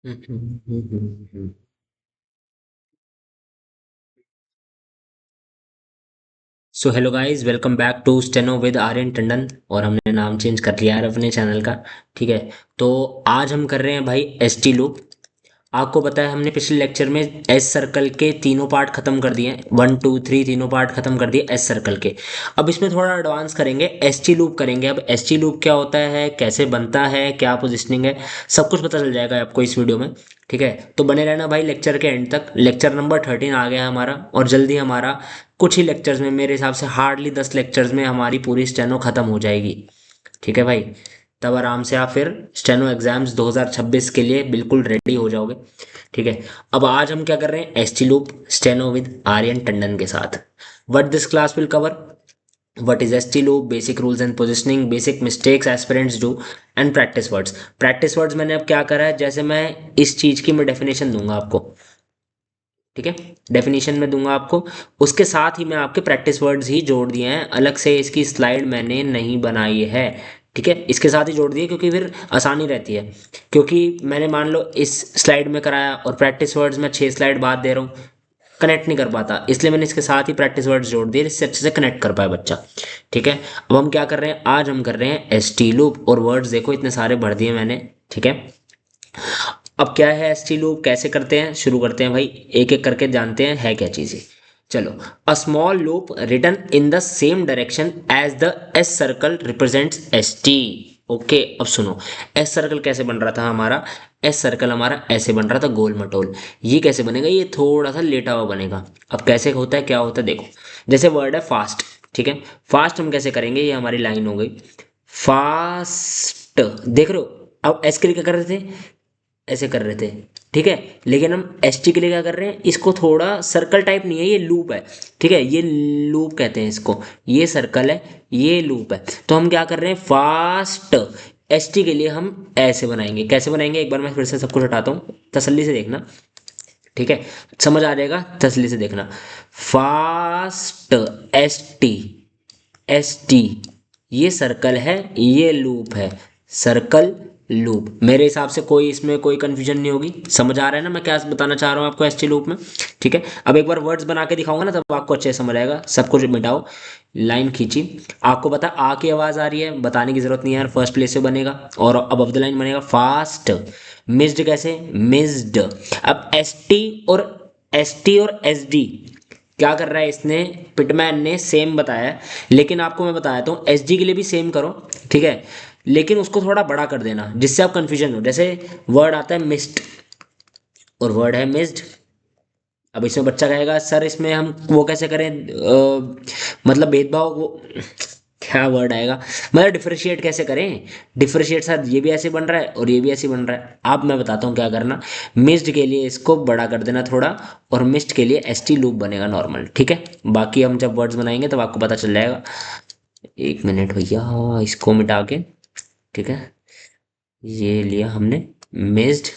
So hello guys, welcome back to steno with Aryan Tandon. और हमने नाम चेंज कर लिया है अपने चैनल का। ठीक है। तो आज हम कर रहे हैं भाई एस टी लूप। आपको पता है हमने पिछले लेक्चर में एस सर्कल के तीनों पार्ट खत्म कर दिए हैं, 1 2 3 तीनों पार्ट खत्म कर दिए एस सर्कल के। अब इसमें थोड़ा एडवांस करेंगे, एस टी लूप करेंगे। अब एस टी लूप क्या होता है, कैसे बनता है, क्या पोजिशनिंग है, सब कुछ पता चल जाएगा आपको इस वीडियो में। ठीक है। तो बने रहना भाई लेक्चर के एंड तक। लेक्चर नंबर 13 आ गया है हमारा, और जल्दी हमारा कुछ ही लेक्चर्स में, मेरे हिसाब से हार्डली 10 लेक्चर्स में हमारी पूरी स्टेनो खत्म हो जाएगी। ठीक है भाई। तब आराम से आप फिर स्टेनो एग्जाम्स 2026 के लिए बिल्कुल रेडी हो जाओगे। ठीक है। अब आज हम क्या कर रहे हैं, S T loop steno with Aryan Tandon के साथ। What this class will cover, what is st loop, basic rules and positioning, basic mistakes aspirants do, and practice words। practice words मैंने अब क्या करा है, जैसे मैं इस चीज की मैं डेफिनेशन दूंगा आपको। ठीक है। डेफिनेशन में दूंगा आपको, उसके साथ ही मैं आपके प्रैक्टिस वर्ड्स ही जोड़ दिए हैं, अलग से इसकी स्लाइड मैंने नहीं बनाई है। ठीक है। इसके साथ ही जोड़ दिए क्योंकि फिर आसानी रहती है। क्योंकि मैंने मान लो इस स्लाइड में कराया और प्रैक्टिस वर्ड्स में 6 स्लाइड बाद दे रहा हूँ, कनेक्ट नहीं कर पाता, इसलिए मैंने इसके साथ ही प्रैक्टिस वर्ड्स जोड़ दिए, इससे अच्छे से कनेक्ट कर पाए बच्चा। ठीक है। अब हम क्या कर रहे हैं, आज हम कर रहे हैं एस टी लूप। और वर्ड्स देखो इतने सारे भर दिए मैंने। ठीक है। अब क्या है एस टी लूप, कैसे करते हैं, शुरू करते हैं भाई, एक एक करके जानते हैं है क्या चीज़ें। चलो। A small loop written in the same direction as the S circle represents S T. Okay. अब सुनो, एस सर्कल कैसे बन रहा था हमारा। एस सर्कल हमारा ऐसे बन रहा था गोल मटोल। ये कैसे बनेगा, ये थोड़ा सा लेटा हुआ बनेगा। अब कैसे होता है, क्या होता है देखो। जैसे वर्ड है फास्ट। ठीक है। फास्ट हम कैसे करेंगे, ये हमारी लाइन हो गई फास्ट, देख रहे हो। अब एस के लिए क्या कर रहे थे, ऐसे कर रहे थे। ठीक है। लेकिन हम एस टी के लिए क्या कर रहे हैं, इसको थोड़ा सर्कल टाइप नहीं है, ये लूप है। ठीक है। ये लूप कहते हैं इसको, ये सर्कल है, ये लूप है। तो हम क्या कर रहे हैं, फास्ट एस टी के लिए हम ऐसे बनाएंगे। कैसे बनाएंगे, एक बार मैं फिर से सब कुछ हटाता हूँ, तसल्ली से देखना। ठीक है। समझ आ जाएगा, तसल्ली से देखना। Fast S T, S T, ये सर्कल है, ये लूप है। सर्कल लूप, मेरे हिसाब से कोई इसमें कोई कंफ्यूजन नहीं होगी। समझ आ रहा है ना मैं क्या बताना चाह रहा हूँ आपको एस टी लूप में। ठीक है। अब एक बार वर्ड्स बना के दिखाऊंगा ना, तब आपको अच्छे से समझ आएगा। सब कुछ मिटाओ, लाइन खींची। आपको पता आ की आवाज़ आ रही है, बताने की जरूरत नहीं है यार, फर्स्ट प्लेस से बनेगा। और अब द लाइन बनेगा फास्ट। मिस्ड कैसे, मिस्ड। अब एस टी और एस डी क्या कर रहा है इसने, पिटमैन ने सेम बताया है, लेकिन आपको मैं बताया हूँ एस डी के लिए भी सेम करो। ठीक है। लेकिन उसको थोड़ा बड़ा कर देना जिससे आप कंफ्यूजन हो। जैसे वर्ड आता है मिस्ड और वर्ड है मिस्ड। अब इसमें बच्चा कहेगा सर इसमें हम वो कैसे करें, मतलब भेदभाव वो क्या वर्ड आएगा, मतलब डिफरेंशिएट कैसे करें। डिफरेंशिएट सर ये भी ऐसे बन रहा है और ये भी ऐसे बन रहा है। अब मैं बताता हूँ क्या करना। मिस्ड के लिए इसको बड़ा कर देना थोड़ा, और मिस्ड के लिए एस टी लूप बनेगा नॉर्मल। ठीक है। बाकी हम जब वर्ड्स बनाएंगे तब आपको पता चल जाएगा। एक मिनट भैया, इसको मिटा के। ठीक है। ये लिया हमने मिस्ड।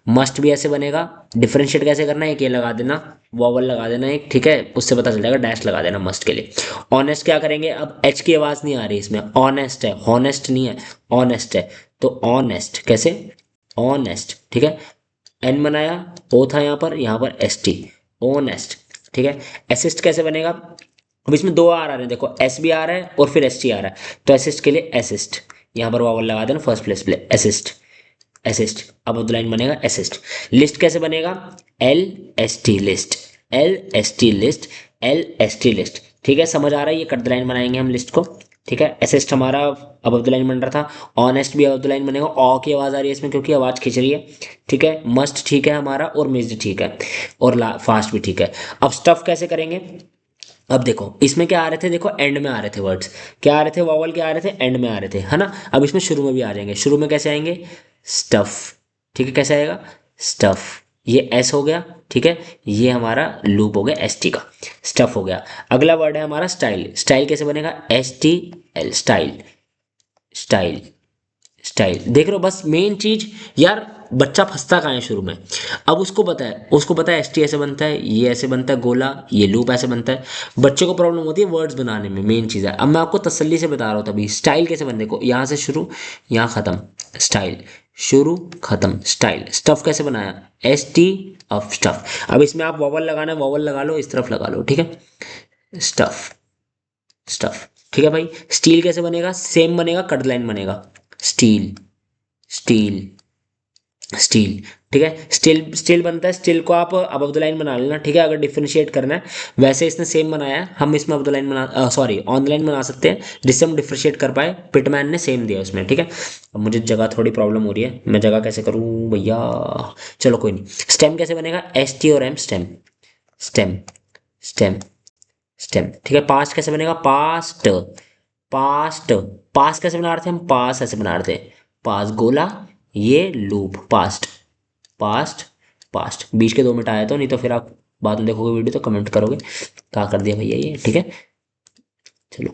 मस्ट भी ऐसे बनेगा। डिफरेंशिएट कैसे करना है, एक ये लगा देना, वॉवल लगा देना एक। ठीक है। उससे पता चल जाएगा, डैश लगा देना मस्ट के लिए। ऑनेस्ट क्या करेंगे, अब एच की आवाज़ नहीं आ रही इसमें, ऑनेस्ट है, हॉनेस्ट नहीं है, ऑनेस्ट है। तो ऑनेस्ट कैसे, ऑनेस्ट। ठीक है। एन बनाया, ओ था यहाँ पर एस टी, ऑनेस्ट। ठीक है। असिस्ट कैसे बनेगा, अब इसमें दो आर आ रहे हैं, देखो एस भी आ रहा है और फिर एस टी आ रहा है, तो असिस्ट के लिए असिस्ट, यहाँ पर वावल लगा देना फर्स्ट प्लेस पे, असिस्ट, असिस्ट। अब लाइन बनेगा असिस्ट। लिस्ट कैसे बनेगा, L S T list, L S T list, L S T list. ठीक है। समझ आ रहा है, ये कट द लाइन बनाएंगे हम लिस्ट को। ठीक है। असिस्ट हमारा अब द लाइन बन रहा था, ऑनेस्ट भी अब द लाइन बनेगा। ऑ की आवाज़ आ रही है इसमें क्योंकि आवाज़ खिंच रही है। ठीक है। मस्ट ठीक है हमारा, और मिस्ड ठीक है, और फास्ट भी ठीक है। अब स्टफ कैसे करेंगे, अब देखो इसमें क्या आ रहे थे, देखो एंड में आ रहे थे वर्ड्स, क्या आ रहे थे, वॉवल क्या आ रहे थे, एंड में आ रहे थे, है ना। अब इसमें शुरू में भी आ जाएंगे, शुरू में कैसे आएंगे, स्टफ। ठीक है। कैसे आएगा, स्टफ, ये एस हो गया। ठीक है। ये हमारा लूप हो गया एस टी का, स्टफ हो गया। अगला वर्ड है हमारा स्टाइल। स्टाइल कैसे बनेगा, S T L, style, style, style. देख रहे हो, बस मेन चीज यार, बच्चा फंसता कहाँ है शुरू में। अब उसको पता है, उसको पता है एस टी ऐसे बनता है, ये ऐसे बनता है गोला, ये लूप ऐसे बनता है। बच्चे को प्रॉब्लम होती है वर्ड्स बनाने में, मेन चीज़ है। अब मैं आपको तसल्ली से बता रहा हूँ, तभी स्टाइल कैसे बनने को, यहाँ से शुरू, यहाँ ख़त्म, स्टाइल, शुरू खत्म, स्टाइल। स्टफ कैसे बनाया, एस टी ऑफ स्टफ। अब इसमें आप वॉवल लगाना है, वॉवल लगा लो, इस तरफ लगा लो, ठीक है। स्टफ, स्टफ, ठीक है भाई। स्टील कैसे बनेगा, सेम बनेगा, कट लाइन बनेगा, स्टील, स्टील, स्टील, ठीक है। स्टील, स्टील बनता है, स्टील को आप अब द लाइन बना लेना, ठीक है। अगर डिफरेंशिएट करना है, वैसे इसने सेम बनाया है, हम इसमें अब द लाइन बना, सॉरी ऑन द लाइन बना सकते हैं, जिससे हम डिफरेंशिएट कर पाए। पिटमैन ने सेम दिया उसमें, ठीक है। अब मुझे जगह थोड़ी प्रॉब्लम हो रही है, मैं जगह कैसे करूँ भैया, चलो कोई नहीं। स्टेम कैसे बनेगा, एस टी और M, stem, stem, stem, stem, ठीक है। पास्ट कैसे बनेगा, पास्ट, पास्ट, पास कैसे बना रहे थे हम, पास ऐसे बना रहे थे, पास गोला, ये लूप, पास्ट, पास्ट, पास्ट। बीच के 2 मिनट आया तो, नहीं तो फिर आप बाद में देखोगे वीडियो तो कमेंट करोगे क्या कर दिया भैया ये, ठीक है। चलो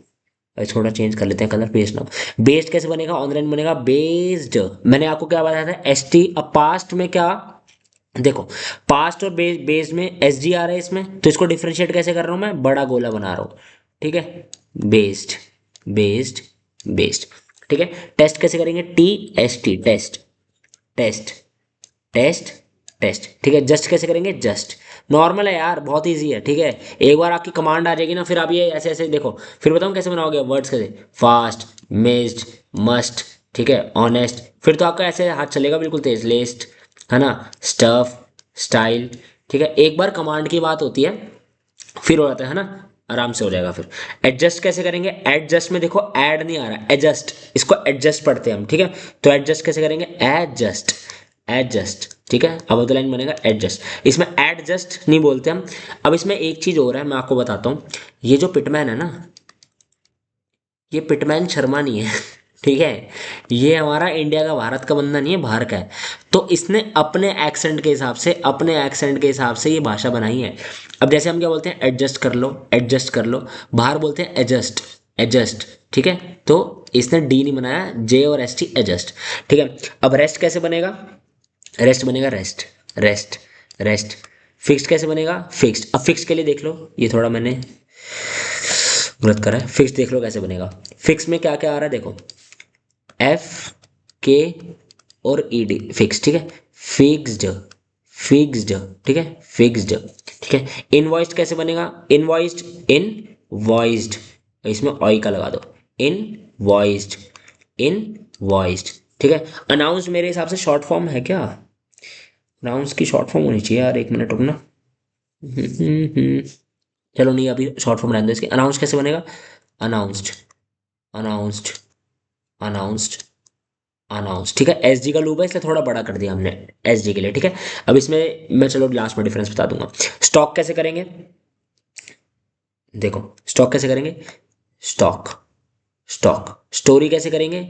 अभी थोड़ा चेंज कर लेते हैं कलर, पेस्ट नाउ। बेस्ड कैसे बनेगा, ऑनलाइन बनेगा, बेस्ड। मैंने आपको क्या बताया था, एस टी। अब पास्ट में क्या, देखो पास्ट और बेस्ड में एस जी आ रहा है इसमें, तो इसको डिफरेंशिएट कैसे कर रहा हूं मैं, बड़ा गोला बना रहा हूं, ठीक है। बेस्ड, बेस्ड, बेस्ड, ठीक है। टेस्ट कैसे करेंगे, T S T, test, test, test, test, ठीक है। जस्ट कैसे करेंगे, जस्ट। नॉर्मल है यार, बहुत इजी है, ठीक है। एक बार आपकी कमांड आ जाएगी ना, फिर आप ये ऐसे ऐसे देखो, फिर बताऊँ कैसे बनाओगे वर्ड्स कैसे, फास्ट, मेज्ड, मस्ट, ठीक है, ऑनेस्ट। फिर तो आपका ऐसे हाथ चलेगा बिल्कुल तेज, लेस्ट, है ना, स्टफ, स्टाइल, ठीक है। एक बार कमांड की बात होती है, फिर हो जाता है ना, आराम से हो जाएगा फिर। एडजस्ट कैसे करेंगे, एडजस्ट में देखो ऐड नहीं आ रहा, एडजस्ट, इसको एडजस्ट पढ़ते हैं हम, ठीक है। तो एडजस्ट कैसे करेंगे, एडजस्ट, एडजस्ट, ठीक है। अब अगला लाइन बनेगा एडजस्ट, इसमें एडजस्ट नहीं बोलते हम। अब इसमें एक चीज और है, मैं आपको बताता हूँ। ये जो पिटमैन है ना, ये पिटमैन शर्मा नहीं है ठीक है। ये हमारा इंडिया का, भारत का बंदा नहीं है, बाहर का है। तो इसने अपने एक्सेंट के हिसाब से, अपने एक्सेंट के हिसाब से ये भाषा बनाई है। अब जैसे हम क्या बोलते हैं, एडजस्ट कर लो, एडजस्ट कर लो। बाहर बोलते हैं एडजस्ट, एडजस्ट, ठीक है। तो इसने डी नहीं बनाया, जे और एस टी, एडजस्ट, ठीक है। अब रेस्ट कैसे बनेगा, रेस्ट बनेगा, रेस्ट, रेस्ट, रेस्ट। फिक्स्ड कैसे बनेगा, फिक्स्ड। अब फिक्स के लिए देख लो, ये थोड़ा मैंने गलत करा है। फिक्स देख लो कैसे बनेगा, फिक्स में क्या क्या आ रहा है देखो, एफ के और ई डी, फिक्स, ठीक है। फिक्स्ड, फिक्स्ड, ठीक है, फिक्स्ड, ठीक है। इनवॉइस्ड कैसे बनेगा, इनवॉइस्ड, इन वॉइस्ड, इसमें ऑई का लगा दो, इन वॉइस्ड, इन वॉइस्ड, ठीक है। अनाउंस मेरे हिसाब से शॉर्ट फॉर्म है क्या, अनाउंस की शॉर्ट फॉर्म होनी चाहिए यार, एक मिनट रुकना चलो नहीं, अभी शॉर्ट फॉर्म रहने दो इसके। अनाउंस कैसे बनेगा, अनाउंस्ड, अनाउंस्ड, अनाउंस्ड, अनाउंस, ठीक है। एस जी का लूप है इसलिए थोड़ा बड़ा कर दिया हमने एस जी के लिए, ठीक है। अब इसमें मैं चलो लास्ट में डिफरेंस बता दूंगा। स्टॉक कैसे करेंगे, देखो स्टॉक कैसे करेंगे, स्टॉक, स्टॉक। स्टोरी कैसे करेंगे,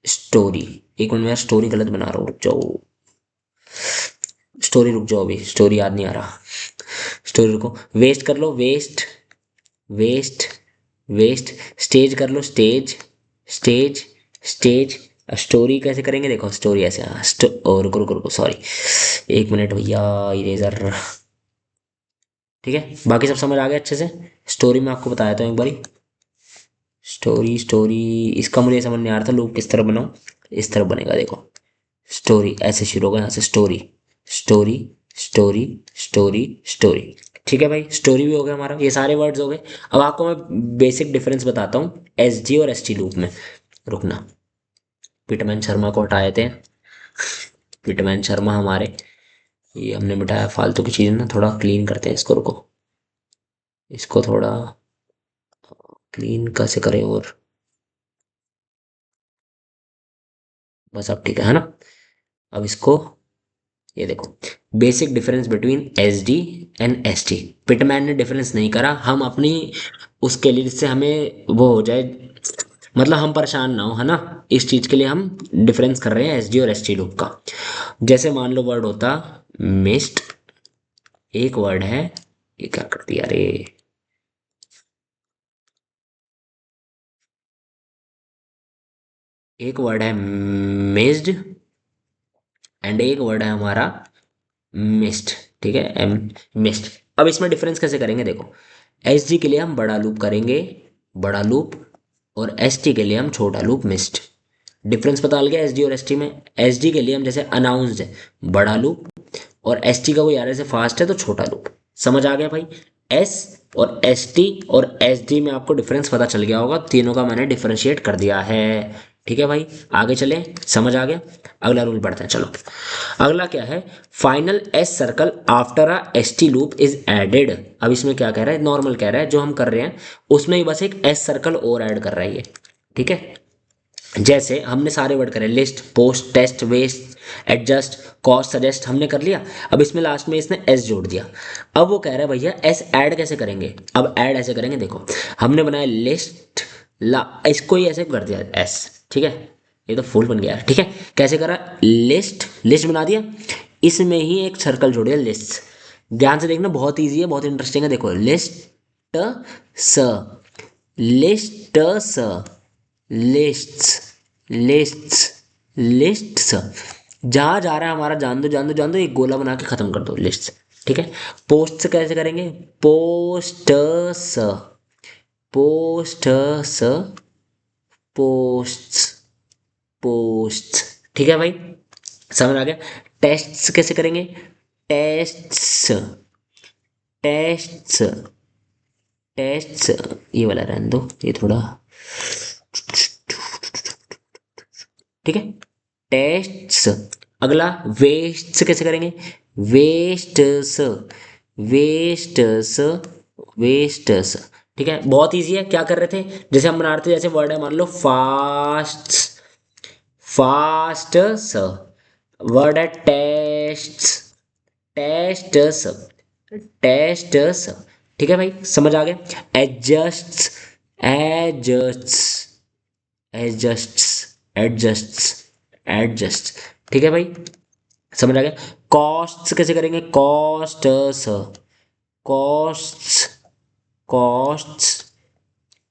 स्टोरी। एक मिनट, मैं स्टोरी गलत बना रहा हूँ, रुक जाओ, स्टोरी रुक जाओ, अभी स्टोरी याद नहीं आ रहा, स्टोरी रुको। वेस्ट कर लो, वेस्ट, वेस्ट, वेस्ट। स्टेज कर लो, स्टेज, स्टेज, स्टेज। स्टोरी कैसे करेंगे, देखो स्टोरी ऐसे, हाँ और रुको रुको रुको, सॉरी, एक मिनट भैया, इरेजर, ठीक है। बाकी सब समझ आ गया अच्छे से। स्टोरी में आपको बताया था एक बारी, स्टोरी, स्टोरी, इसका मुझे समझ नहीं आ रहा था लूप किस तरह बनाऊं, इस तरह बनेगा देखो, स्टोरी ऐसे शुरू होगा यहाँ से, story, story, story, story, story, ठीक है भाई। स्टोरी भी हो गया हमारा, ये सारे वर्ड्स हो गए। अब आपको मैं बेसिक डिफरेंस बताता हूँ एस जी और एस टी लूप में, रुकना। पिटमैन शर्मा को हटाए थे, पिटमैन शर्मा हमारे, ये हमने मिटाया फालतू की चीज़ ना, थोड़ा क्लीन करते हैं इसको, रुको। इसको थोड़ा क्लीन कैसे करें, और बस अब ठीक है ना। अब इसको, ये देखो, basic difference between S D and S T. Pitman ने डिफरेंस नहीं करा, हम अपनी उसके लिए, जिससे हमें वो हो जाए, मतलब हम परेशान ना हो, है ना, इस चीज के लिए हम डिफरेंस कर रहे हैं एस डी और एस टी लूप का। जैसे मान लो वर्ड होता मिस्ट, एक वर्ड है, ये क्या कर दिया रे, एक वर्ड है मिस्ड, एंड एक वर्ड है हमारा मिस्ट, ठीक है, एम, मिस्ट। अब इसमें डिफरेंस कैसे करेंगे देखो, एस जी के लिए हम बड़ा लूप करेंगे, बड़ा लूप, और एस टी के लिए हम छोटा लूप, मिस्ट। डिफरेंस पता लग गया एस डी और एस टी में। एस डी के लिए हम जैसे अनाउंस्ड है बड़ा लूप, और एस टी का कोई यार से फास्ट है तो छोटा लूप। समझ आ गया भाई। एस और एस टी और एस डी में आपको डिफरेंस पता चल गया होगा, तीनों का मैंने डिफरेंशिएट कर दिया है। ठीक है भाई, आगे चले, समझ आ गया। अगला रूल पढ़ते हैं, चलो। अगला क्या है, final S circle after a S T loop is added. अब इसमें क्या कह रहा है, नॉर्मल कह रहा है जो हम कर रहे हैं उसमें ही बस एक एस सर्कल और ऐड कर रहा है ये। ठीक है, जैसे हमने सारे वर्ड करे, list, post, test, waste, adjust, cost, suggest, हमने कर लिया। अब इसमें लास्ट में इसने एस जोड़ दिया। अब वो कह रहा है भैया एस ऐड कैसे करेंगे। अब ऐड ऐसे करेंगे, देखो हमने बनाया लिस्ट, ला इसको ही ऐसे कर दिया एस। ठीक है, ये तो फुल बन गया। ठीक है, कैसे करा, लिस्ट, लिस्ट बना दिया, इसमें ही एक सर्कल जोड़ दिया लिस्ट। ध्यान से देखना, बहुत ईजी है, बहुत इंटरेस्टिंग है। देखो लिस्ट स, लिस्ट स, लिस्ट्स, लिस्ट्स, लिस्ट्स, जहां जा रहा है हमारा जान दो जान दो जान दो, एक गोला बना के खत्म कर दो, लिस्ट्स। ठीक है, पोस्ट से कैसे करेंगे, पोस्टस, पोस्टस, पोस्ट्स, पोस्ट्स। ठीक है भाई, समझ आ गया। टेस्ट्स कैसे करेंगे, टेस्ट्स, टेस्ट्स, टेस्ट्स, ये वाला रहने दो, ये थोड़ा, ठीक है, टेस्ट्स। अगला वेस्ट्स कैसे करेंगे, वेस्ट्स, वेस्ट्स, वेस्ट्स। ठीक है, बहुत इजी है। क्या कर रहे थे, जैसे हम बना रहे थे, जैसे वर्ड है मान लो फास्ट, फास्टस, वर्ड है टेस्ट्स, टेस्टस, टेस्टस। ठीक है भाई, समझ आ गया। एडजस्ट्स, एडजस्ट्स, एडजस्ट्स, एडजस्ट्स, एडजस्ट। ठीक है भाई, समझ आ गया। कॉस्ट्स कैसे करेंगे, कॉस्ट्स, कॉस्ट्स, कॉस्ट्स,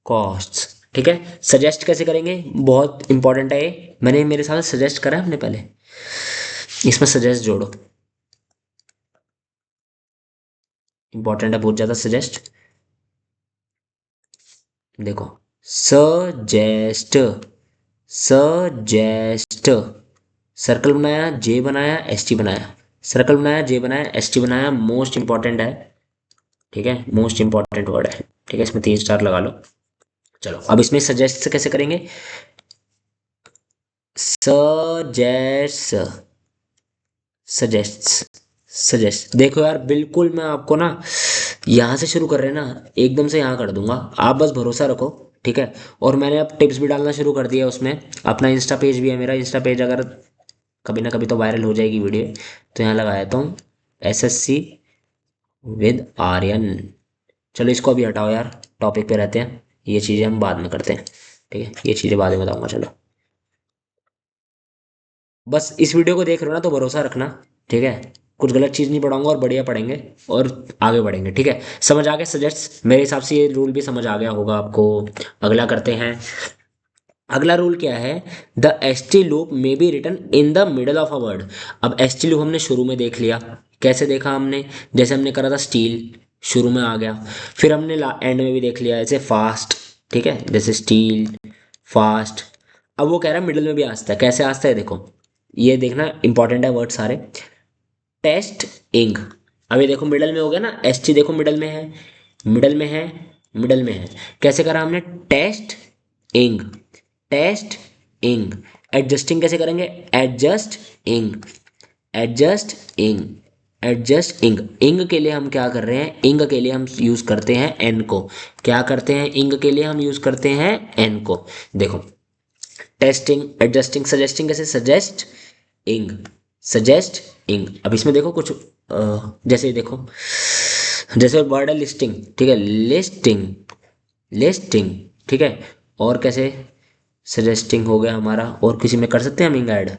कॉस्ट्स। ठीक है, सजेस्ट कैसे करेंगे, बहुत इंपॉर्टेंट है ये, मैंने मेरे साथ सजेस्ट करा है हमने पहले, इसमें सजेस्ट जोड़ो, इंपॉर्टेंट है बहुत ज़्यादा सजेस्ट। देखो सजेस्ट, सजेस्ट, सर्कल बनाया, जे बनाया, एस टी बनाया, सर्कल बनाया, जे बनाया, एस टी बनाया, मोस्ट इंपॉर्टेंट है। ठीक है, मोस्ट इंपॉर्टेंट वर्ड है। ठीक है, इसमें 3 स्टार लगा लो। चलो अब इसमें सजेस्ट से कैसे करेंगे, सजेस्ट, सजेस्ट, सजेस्ट। देखो यार, बिल्कुल मैं आपको ना यहाँ से शुरू कर रहे हैं ना, एकदम से यहाँ कर दूंगा, आप बस भरोसा रखो। ठीक है, और मैंने अब टिप्स भी डालना शुरू कर दिया उसमें। अपना इंस्टा पेज भी है मेरा, इंस्टा पेज अगर कभी ना कभी तो वायरल हो जाएगी वीडियो, तो यहाँ लगा देता हूँ SSC विद आर्यन। चलो इसको अभी हटाओ यार, टॉपिक पे रहते हैं, ये चीज़ें हम बाद में करते हैं। ठीक है, ये चीज़ें बाद में बताऊंगा। चलो बस इस वीडियो को देख रहे हो ना तो भरोसा रखना। ठीक है, कुछ गलत चीज़ नहीं पढ़ाऊंगा, और बढ़िया पढ़ेंगे और आगे बढ़ेंगे। ठीक है, समझ आ गया सजेस्ट, मेरे हिसाब से ये रूल भी समझ आ गया होगा आपको। अगला करते हैं। अगला रूल क्या है, the S T loop may be written in the middle of a word. अब एस टी लूप हमने शुरू में देख लिया, कैसे देखा हमने, जैसे हमने करा था स्टील, शुरू में आ गया। फिर हमने एंड में भी देख लिया, ऐसे फास्ट। ठीक है, जैसे स्टील, फास्ट। अब वो कह रहा है मिडल में भी आस्ता है, कैसे आस्ता है देखो, ये देखना इंपॉर्टेंट है वर्ड सारे। टेस्ट इंग, अब ये देखो मिडल में हो गया ना, एस टी देखो मिडल में है, मिडल में है, मिडल में है। कैसे करा हमने, टेस्ट इंग, टेस्ट इंग। एडजस्टिंग कैसे करेंगे, एडजस्ट इंग, एडजस्ट इंग, एडजस्ट इंग। इंग के लिए हम क्या कर रहे हैं, इंग के लिए हम यूज करते हैं एन को। क्या करते हैं, इंग के लिए हम यूज करते हैं एन को। देखो टेस्टिंग, एडजस्टिंग, सजेस्टिंग, कैसे, सजेस्ट इंग, सजेस्ट इंग। अब इसमें देखो कुछ जैसे देखो, जैसे वर्ड है लिस्टिंग, ठीक है, लिस्टिंग, लिस्टिंग। ठीक है, और कैसे, सजेस्टिंग हो गया हमारा, और किसी में कर सकते हैं हम इंग ऐड,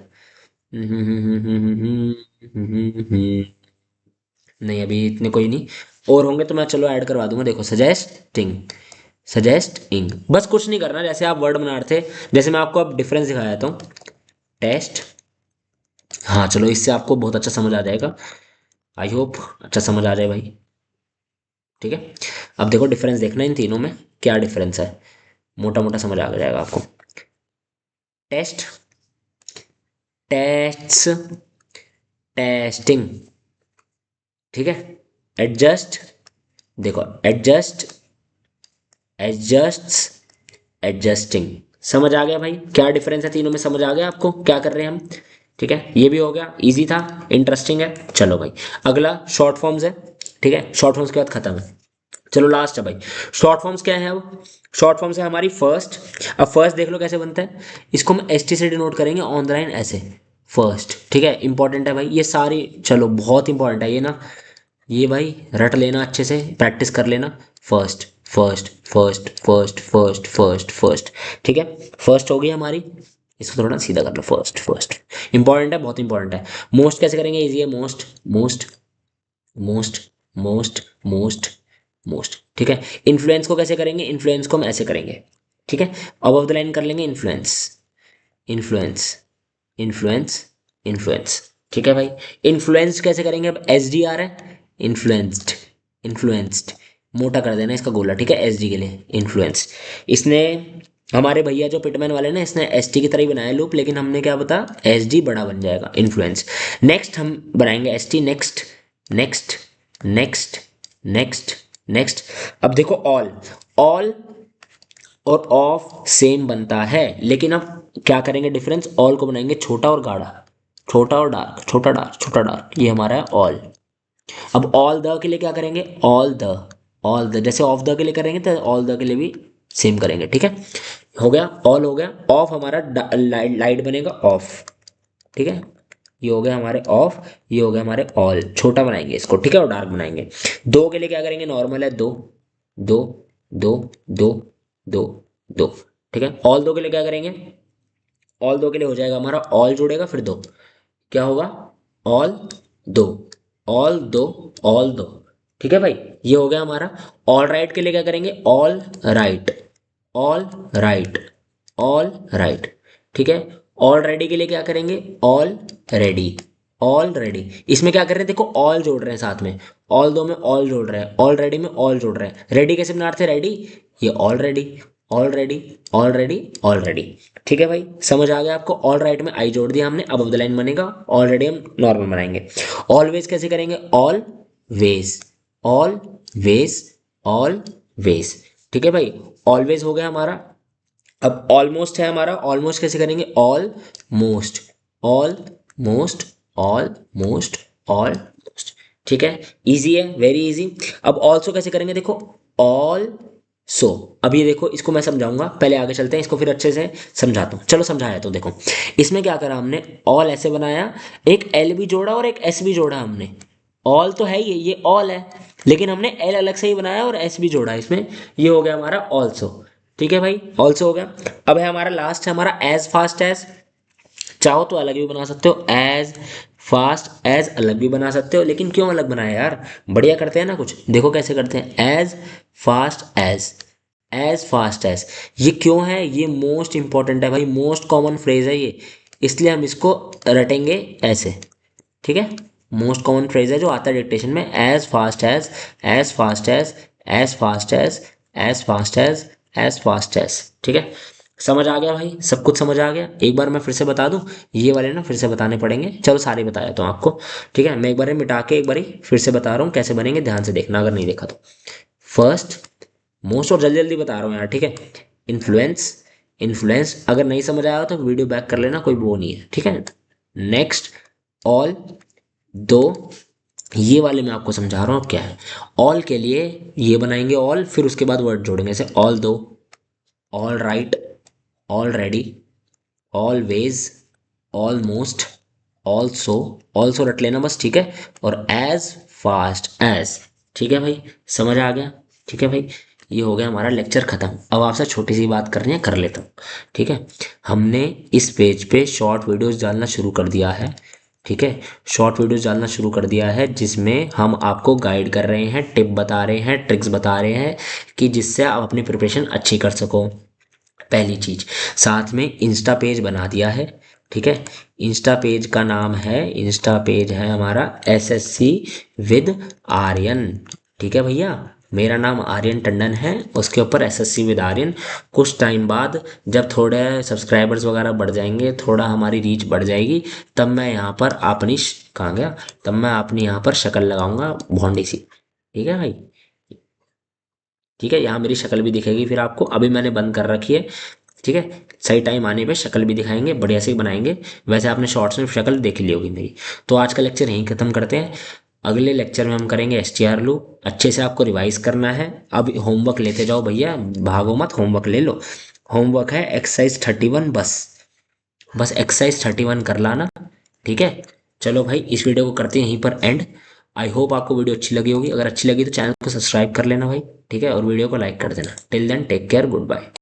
नहीं अभी इतने कोई नहीं, और होंगे तो मैं चलो ऐड करवा दूंगा। देखो सजेस्टिंग, सजेस्टिंग, बस कुछ नहीं करना, जैसे आप वर्ड बना रहे थे, जैसे मैं आपको अब डिफरेंस दिखा देता हूँ। टेस्ट, हाँ चलो इससे आपको बहुत अच्छा समझ आ जाएगा, आई होप अच्छा समझ आ जाए भाई। ठीक है, अब देखो डिफरेंस देखना इन तीनों में क्या डिफरेंस है, मोटा मोटा समझ आ जाएगा आपको। टेस्ट टेस्ट्स, टेस्टिंग, ठीक है। एडजस्ट, देखो एडजस्ट, एडजस्ट्स, एडजस्टिंग। समझ आ गया भाई क्या डिफरेंस है तीनों में? समझ आ गया आपको क्या कर रहे हैं हम? ठीक है, ये भी हो गया, इजी था, इंटरेस्टिंग है। चलो भाई अगला शॉर्ट फॉर्म्स है, ठीक है। शॉर्ट फॉर्म्स के बाद खत्म है। चलो लास्ट है भाई। शॉर्ट फॉर्म्स क्या है अब? शॉर्ट फॉर्म्स है हमारी फर्स्ट। अब फर्स्ट देख लो कैसे बनता है। इसको हम एस टी से डिनोट करेंगे ऑन द लाइन ऐसे, फर्स्ट, ठीक है। इंपॉर्टेंट है भाई ये सारी, चलो बहुत इंपॉर्टेंट है ये ना, ये भाई रट लेना अच्छे से, प्रैक्टिस कर लेना। First, first, first, first, first, first, first, ठीक है। फर्स्ट हो गई हमारी, इसको थोड़ा सीधा कर लो। फर्स्ट, फर्स्ट इंपॉर्टेंट है, बहुत इंपॉर्टेंट है। मोस्ट कैसे करेंगे? इजी है। Most, most, most, most, most, most, ठीक है। इन्फ्लुएंस को कैसे करेंगे? इन्फ्लुएंस को हम ऐसे करेंगे, ठीक है। अबव द लाइन कर लेंगे इन्फ्लुएंस, इन्फ्लुएंस, इन्फ्लुएंस, इन्फ्लुएंस, ठीक है भाई। इन्फ्लुएंस कैसे करेंगे? अब एस डी आ रहा है, इन्फ्लुएंस्ड, इन्फ्लुएंस्ड, मोटा कर देना इसका गोला, ठीक है, एस डी के लिए इन्फ्लुएंस। इसने हमारे भैया जो पिटमैन वाले ने, इसने एस टी की तरह ही बनाया लूप, लेकिन हमने क्या बता, एस डी बड़ा बन जाएगा, इन्फ्लुएंस। नेक्स्ट हम बनाएंगे S T, next, next, next, next, next. अब देखो ऑल, ऑल और ऑफ सेम बनता है, लेकिन अब क्या करेंगे डिफरेंस? ऑल को बनाएंगे छोटा और गाढ़ा, छोटा और डार्क, छोटा डार्क, छोटा डार्क, ये हमारा है ऑल। अब ऑल द के लिए क्या करेंगे? ऑल द, ऑल द, जैसे ऑफ द के लिए करेंगे तो ऑल द के लिए भी सेम करेंगे, ठीक है। हो गया, ऑल हो गया। ऑफ हमारा लाइट बनेगा ऑफ, ठीक है। ये हो गया हमारे ऑफ, ये हो गया हमारे ऑल, छोटा बनाएंगे इसको, ठीक है, और डार्क बनाएंगे। दो के लिए क्या करेंगे? नॉर्मल है दो, दो, दो, दो, दो, दो, ठीक है। ऑल दो के लिए क्या करेंगे? ऑल दो के लिए हो जाएगा हमारा ऑल जोड़ेगा फिर दो, क्या होगा? ऑल दो, ऑल दो, ऑल दो, ठीक है भाई। ये हो गया हमारा। ऑल राइट के लिए क्या करेंगे? All right, all right, all right, ठीक है। ऑल रेडी के लिए क्या करेंगे? All ready, all ready. इसमें क्या कर रहे हैं? देखो ऑल जोड़ रहे हैं साथ में, ऑल दो में ऑल जोड़ रहे हैं, ऑल रेडी में ऑल जोड़ रहे हैं। रेडी कैसे बनाते हैं? रेडी, ये ऑलरेडी, ऑलरेडी, ऑलरेडी, ऑलरेडी, ठीक है भाई। समझ आ गया आपको? ऑल राइट में आई जोड़ दिया हमने, अब द लाइन बनेगा। ऑलरेडी हम नॉर्मल बनाएंगे। ऑलवेज कैसे करेंगे? All ways, all ways, all ways, ठीक है भाई। ऑलवेज हो गया हमारा। अब ऑलमोस्ट है हमारा, ऑलमोस्ट कैसे करेंगे? All most, all most, all most, all most, ठीक है। इजी है, वेरी इजी। अब ऑल्सो कैसे करेंगे? देखो ऑल सो, अब ये देखो इसको मैं समझाऊंगा, पहले आगे चलते हैं, इसको फिर अच्छे से समझाता हूँ। चलो समझाया तो देखो, इसमें क्या करा हमने? ऑल ऐसे बनाया, एक एल भी जोड़ा और एक एस भी जोड़ा हमने। ऑल तो है ही, ये ऑल है, लेकिन हमने एल अलग से ही बनाया और एस भी जोड़ा इसमें, ये हो गया हमारा ऑल्सो, ठीक है भाई, ऑल्सो हो गया। अब है हमारा लास्ट है हमारा एज फास्ट एज। चाहो तो अलग भी बना सकते हो, एज फास्ट एज अलग भी बना सकते हो, लेकिन क्यों अलग बनाया यार? बढ़िया करते हैं ना कुछ, देखो कैसे करते हैं। As fast as, as fast as, ये क्यों है? ये मोस्ट इंपॉर्टेंट है भाई, मोस्ट कॉमन फ्रेज है ये, इसलिए हम इसको रटेंगे ऐसे, ठीक है। मोस्ट कॉमन फ्रेज है जो आता है डिक्टेशन में, as fast as, as fast as, as fast as, as fast as, as fast as, ठीक है। समझ आ गया भाई? सब कुछ समझ आ गया? एक बार मैं फिर से बता दूं, ये वाले ना फिर से बताने पड़ेंगे, चलो सारे बता देता हूँ आपको, ठीक है। मैं एक बार मिटा के एक बार फिर से बता रहा हूँ कैसे बनेंगे, ध्यान से देखना अगर नहीं देखा तो। फर्स्ट, मोस्ट, और जल्दी जल्दी बता रहा हूँ यार, ठीक है। इन्फ्लुएंस, इन्फ्लुएंस, अगर नहीं समझ आया तो वीडियो बैक कर लेना, कोई वो नहीं है, ठीक है। नेक्स्ट, ऑल दो, ये वाले मैं आपको समझा रहा हूँ क्या है। ऑल के लिए ये बनाएंगे ऑल, फिर उसके बाद वर्ड जोड़ेंगे, जैसे ऑल दो, all right, already, always, almost, also, also रट लेना बस, ठीक है। और एज फास्ट एज, ठीक है भाई, समझ आ गया? ठीक है भाई, ये हो गया हमारा लेक्चर खत्म। अब आपसे छोटी सी बात करनी है, कर लेता हूँ, ठीक है। हमने इस पेज पे शॉर्ट वीडियोस डालना शुरू कर दिया है, ठीक है। शॉर्ट वीडियोस डालना शुरू कर दिया है, जिसमें हम आपको गाइड कर रहे हैं, टिप बता रहे हैं, ट्रिक्स बता रहे हैं, कि जिससे आप अपनी प्रिपरेशन अच्छी कर सको। पहली चीज, साथ में इंस्टा पेज बना दिया है, ठीक है। इंस्टा पेज का नाम है, इंस्टा पेज है हमारा SSC विद आर्यन, ठीक है भैया, मेरा नाम आर्यन टंडन है, उसके ऊपर एसएससी विद आर्यन। कुछ टाइम बाद जब थोड़े सब्सक्राइबर्स वगैरह बढ़ जाएंगे, थोड़ा हमारी रीच बढ़ जाएगी, तब मैं यहाँ पर अपनी कहाँ गया, तब मैं अपनी यहाँ पर शक्ल लगाऊंगा भोंडी सी। ठीक है भाई, ठीक है, यहाँ मेरी शक्ल भी दिखेगी फिर आपको। अभी मैंने बंद कर रखी है, ठीक है। सही टाइम आने पे शक्ल भी दिखाएंगे, बढ़िया से बनाएंगे। वैसे आपने शॉर्ट्स में शक्ल देख ली होगी मेरी। तो आज का लेक्चर यहीं ख़त्म करते हैं। अगले लेक्चर में हम करेंगे एसटीआर लूप। अच्छे से आपको रिवाइज करना है। अब होमवर्क लेते जाओ भैया, भागो मत, होमवर्क ले लो। होमवर्क है एक्सरसाइज 31, बस बस एक्सरसाइज 31 कर लाना, ठीक है। चलो भाई, इस वीडियो को करते हैं यहीं पर एंड। आई होप आपको वीडियो अच्छी लगी होगी। अगर अच्छी लगी तो चैनल को सब्सक्राइब कर लेना भाई, ठीक है, और वीडियो को लाइक कर देना। Till then take care, good bye.